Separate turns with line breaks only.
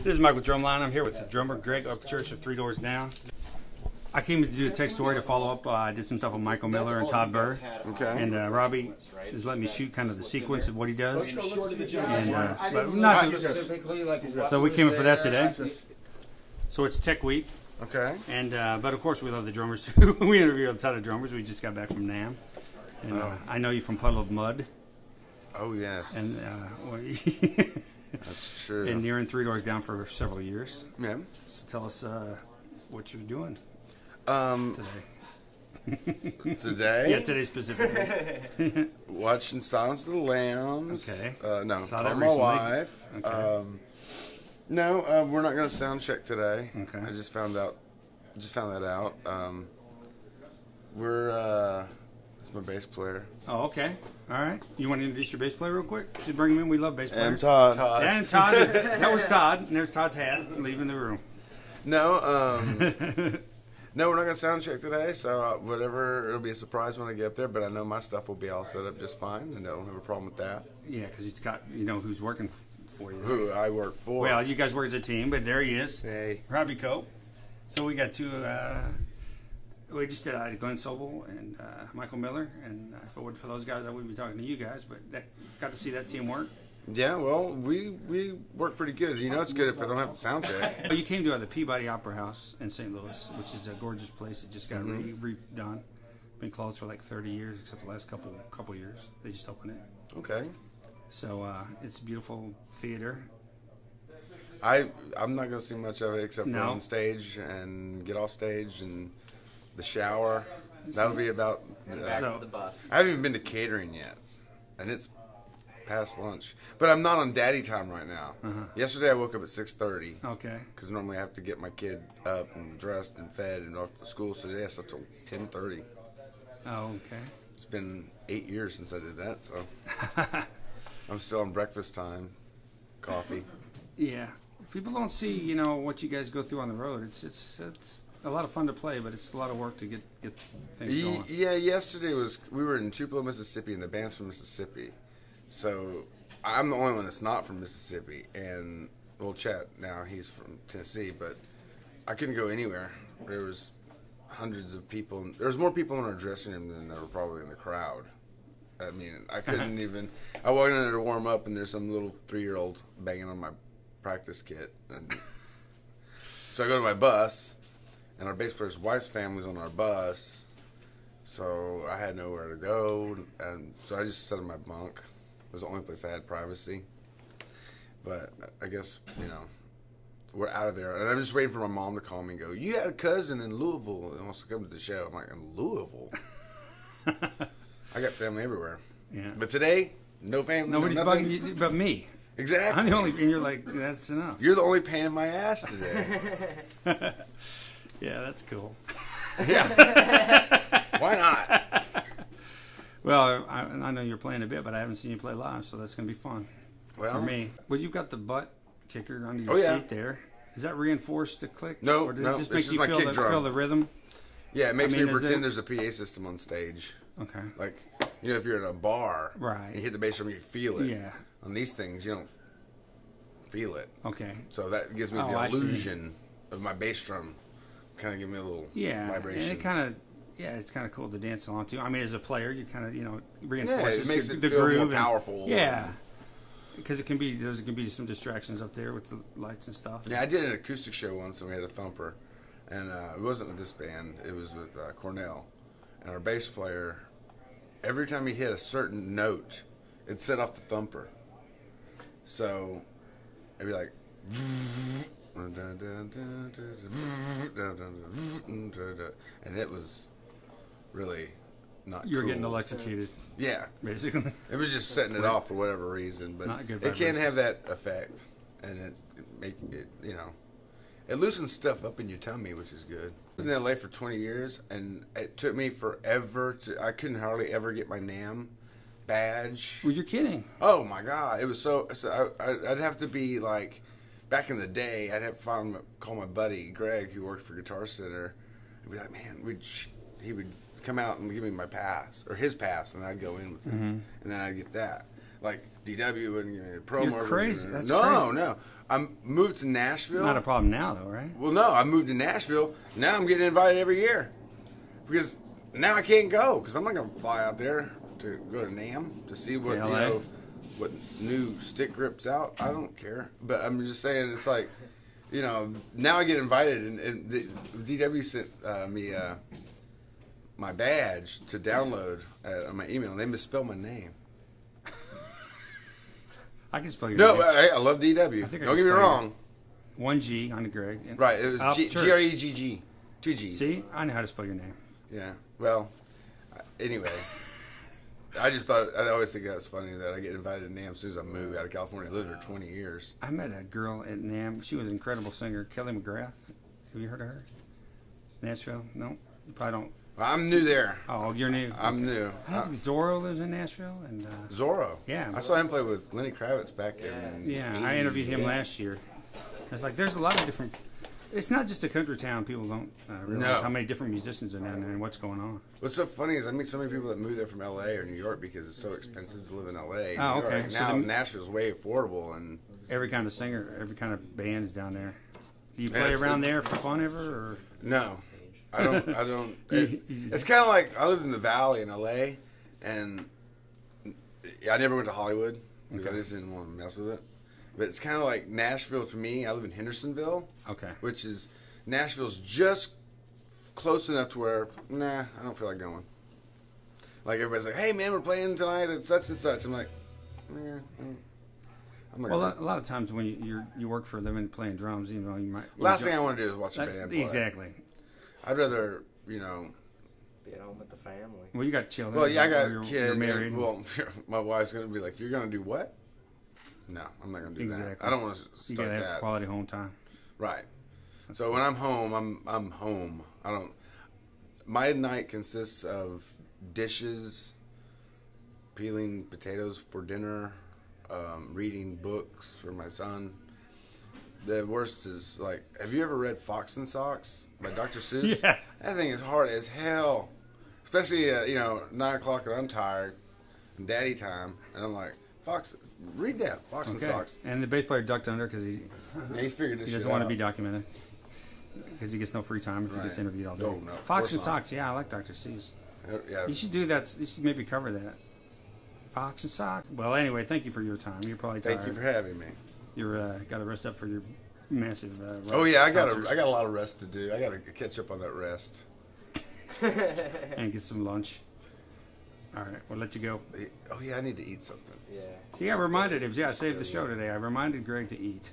This is Mike with DRUMline. I'm here with the drummer, Greg Upchurch of 3 Doors Down. I came to do a tech story to follow up. I did some stuff with Michael Miller and Todd Burr.
Okay.
And Robbie is letting me shoot kind of the sequence of what he does. And, but not so we came in for that today. So it's Tech Week.
Okay.
And but of course we love the drummers too. We interview a ton of drummers. We just got back from NAMM. And I know you from Puddle of Mud.
Oh yes.
And
that's true.
and you're in 3 Doors Down for several years.
Yeah.
So tell us what you're doing today.
Today?
Yeah, today specifically.
Watching Silence of the Lambs.
Okay.
No,
Saw
call
that
my
recently.
wife.
Okay.
No, we're not going to sound check today.
Okay.
I just found that out. It's my bass player.
Oh, okay. All right. You want to introduce your bass player real quick? Just bring him in. We love bass players.
And Todd.
And Todd. That was Todd. And there's Todd's hat leaving the room.
No, no, we're not going to sound check today, so whatever, it'll be a surprise when I get up there, but I know my stuff will be all set up just fine, and I don't have a problem with that.
Yeah, because he's got, you know, who's working for you.
Who I work for.
Well, you guys work as a team, but there he is.
Hey.
Robbie Cope. So we got two, we just did Glenn Sobel and Michael Miller, and if it weren't for those guys, I wouldn't be talking to you guys, but got to see that team work.
Yeah, well, we work pretty good. You know, it's good if I don't have to sound check.
You came to the Peabody Opera House in St. Louis, which is a gorgeous place. It just got redone. Been closed for like 30 years, except the last couple years. They just opened it.
Okay.
So it's a beautiful theater.
I'm not going to see much of it except for
No.
on stage and get off stage and the shower. That'll be about.
Back to the
bus.
I haven't even been to catering yet, and it's past lunch. But I'm not on daddy time right now. Yesterday I woke up at 6:30.
Okay.
Because normally I have to get my kid up and dressed and fed and off to school. So today I slept till 10:30.
Oh, okay.
It's been 8 years since I did that, so I'm still on breakfast time, coffee.
Yeah. People don't see, you know, what you guys go through on the road. It's a lot of fun to play, but it's a lot of work to get things going.
Yeah, yesterday we were in Tupelo, Mississippi, and the band's from Mississippi. So I'm the only one that's not from Mississippi, and well, Chet now he's from Tennessee, but I couldn't go anywhere. There was hundreds of people. There was more people in our dressing room than there were probably in the crowd. I mean, I couldn't even. I walked in there to warm up, and there's some little 3-year-old banging on my practice kit, and so I go to my bus, and our bass player's wife's family's on our bus, so I had nowhere to go, and so I just sat in my bunk. It was the only place I had privacy. But I guess, you know, we're out of there. And I'm just waiting for my mom to call me and go, "You had a cousin in Louisville that wants to come to the show." I'm like, "In Louisville?" I got family everywhere.
Yeah.
But today, no family.
Nobody's
no nothing.
bugging you but me.
Exactly.
I'm the only, and you're like, that's enough.
You're the only pain in my ass today.
Yeah, that's cool.
Yeah. Why not?
Well, I know you're playing a bit, but I haven't seen you play live, so that's going to be fun
Well,
for me. Well, you've got the butt kicker under your
Oh, yeah.
seat there. Does that reinforce the click?
No,
or does
no,
it just
it's
make
just
you
my
feel
kick drum.
feel the rhythm?
Yeah, it makes
I mean,
me
is
pretend
it-
there's a PA system on stage.
Okay.
Like, you know, if you're in a bar,
Right.
and you hit the bass drum, you feel it.
Yeah.
On these things, you don't feel it.
Okay.
So that gives me
Oh,
the
I see.
illusion of my bass drum. Kind of give me a little
Yeah,
vibration.
and it kind of, it's kind of cool to dance along too. I mean, as a player, you kind of, you know,
yeah,
reinforces
it makes
the
it feel
groove
more
and-
powerful.
Yeah, because it can be some distractions up there with the lights and stuff.
Yeah, I did an acoustic show once, and we had a thumper, and it wasn't with this band. It was with Cornell, and our bass player. Every time he hit a certain note, it set off the thumper. So it'd be like, and it was really not.
You were
cool.
getting electrocuted,
Yeah,
basically.
it was just setting it off for whatever reason, but
Not good
it can
vibrations.
have that effect, and it make it, you know, it loosens stuff up in your tummy, which is good. I was in LA for 20 years, and it took me forever I couldn't hardly ever get my NAMM badge.
Well, you're kidding.
Oh my God, it was so I'd have to be like, back in the day, I'd have to call my buddy Greg, who worked for Guitar Center, and be like, man, he would come out and give me my pass, or his pass, and I'd go in with him, and then I'd get that. like DW and promo.
You're crazy. That's
no,
crazy.
no. I moved to Nashville.
Not a problem now, though, right?
Well, no, I moved to Nashville. Now I'm getting invited every year because now I can't go because I'm not going to fly out there to go to NAMM to see what what new stick grips out. I don't care, but I'm just saying it's like, now I get invited, and the DW sent me my badge to download on my email, and they misspelled my name.
I can spell your name.
No, but I love DW. Don't get me wrong.
1 G on the Greg.
Right, it was G-R-E-G-G. 2 G's.
See, I know how to spell your name.
Yeah, well, anyway. I always think that's funny that I get invited to NAMM as soon as I move out of California. I lived there 20 years.
I met a girl at NAMM. She was an incredible singer, Kelly McGrath. Have you heard of her? Nashville? No? You probably don't.
I'm new there.
Oh, you're new?
I'm new.
I think Zorro lives in Nashville. And
Zorro?
Yeah.
I saw him play with Lenny Kravitz back in...
Yeah, I interviewed him last year. It's like, there's a lot of different... It's not just a country town. People don't realize how many different musicians are down there and what's going on.
What's so funny is I meet so many people that move there from L.A. or New York because it's so expensive to live in L.A.
Oh, okay.
Right now, Nashville's way affordable. And
every kind of singer, every kind of band's down there. Do you play around there for fun ever? Or?
No. I don't. It's kind of like I lived in the Valley in L.A. and I never went to Hollywood because I just didn't want to mess with it. But it's kind of like Nashville to me. I live in Hendersonville.
Okay.
Which is, Nashville's just close enough to where, I don't feel like going. Like everybody's like, hey man, we're playing tonight at such and such. I'm like, I'm not
a lot of times when you work for them and playing drums, you might.
Last thing I want to do is watch a band play.
Exactly.
I'd rather,
be at home with the family.
Well, you got children.
Well, yeah, I got a kid.
You're married.
Well, my wife's going to be like, you're going to do what? No, I'm not going to do that. I don't want to start that.
You got to have quality home time.
Right. So when I'm home, I'm home. My night consists of dishes, peeling potatoes for dinner, reading books for my son. The worst is, like, have you ever read Fox and Socks by Dr. Seuss?
Yeah.
That thing is hard as hell. Especially, 9 o'clock and I'm tired, and daddy time, and I'm like, read that, Fox and Socks.
And the bass player ducked under because
he's figured this
he doesn't want to be documented because he gets no free time if he gets interviewed all day.
Oh, no,
Fox and Socks, yeah, I like Dr. Seuss.
Yeah.
You should do that. You should maybe cover that. Fox and Socks. Well, anyway, thank you for your time. You're probably tired.
Thank you for having me.
You're got to rest up for your massive.
Oh yeah, I got a lot of rest to do. I got to catch up on that rest
and get some lunch. All right, we'll let you go.
Oh yeah, I need to eat something.
Yeah.
See, I reminded him. Yeah, I saved the show today. I reminded Greg to eat.